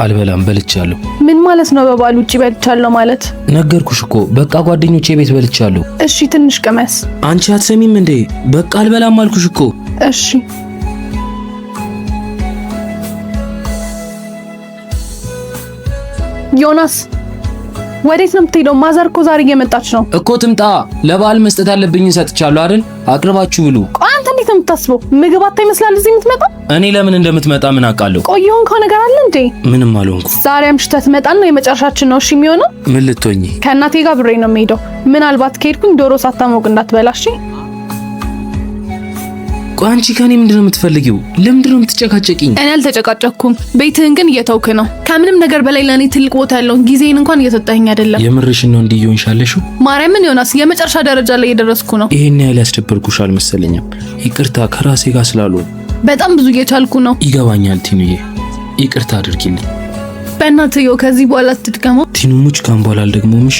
አልበላም በልቻለሁ። ምን ማለት ነው በባል ውጪ በልቻለሁ ማለት? ነገርኩሽ እኮ በቃ ጓደኞቼ ቤት በልቻለሁ። እሺ ትንሽ ቅመስ። አንቺ አትሰሚም እንዴ? በቃ አልበላም አልኩሽ እኮ። እሺ ዮናስ ወዴት ነው የምትሄደው? ማዘር እኮ ዛሬ እየመጣች ነው እኮ። ትምጣ። ለበዓል መስጠት ያለብኝን ሰጥቻለሁ አይደል? አቅርባችሁ ብሉ። ቆይ አንተ እንዴት ነው የምታስበው? ምግብ አታ ይመስላል እዚህ የምትመጣ? እኔ ለምን እንደምትመጣ ምን አውቃለሁ? ቆይ የሆንከው ነገር አለ እንዴ? ምንም አልሆንኩም። ዛሬ አምሽተህ ትመጣና የመጨረሻችን ነው እሺ የሚሆነው? ምን ልትሆኚ? ከእናቴ ጋር ብሬ ነው የምሄደው። ምናልባት ከሄድኩኝ ዶሮ ሳታሞቅ እንዳትበላሽ። ቆይ አንቺ ከኔ ምንድነው የምትፈልጊው? ለምንድነው የምትጨቃጨቂኝ? እኔ አልተጨቃጨቅኩም። ቤትህን ግን እየተውክ ነው። ከምንም ነገር በላይ ለኔ ትልቅ ቦታ ያለው ጊዜን እንኳን እየሰጠኸኝ አይደለም። የምርሽን ነው እንዲህ እየሆንሻለሽው? ማርያምን ዮናስ የመጨረሻ ደረጃ ላይ እየደረስኩ ነው። ይሄን ያህል ያስደበርኩሽ አልመሰለኝም። ይቅርታ ከራሴ ጋር ስላልሆነ። በጣም ብዙ እየቻልኩ ነው። ይገባኛል ቲኑዬ፣ ይቅርታ አድርጊልኝ። በእናትህ ከዚህ በኋላ አትድገመው። ቲኑሙች ካም በኋላ አልደግሞም። እሺ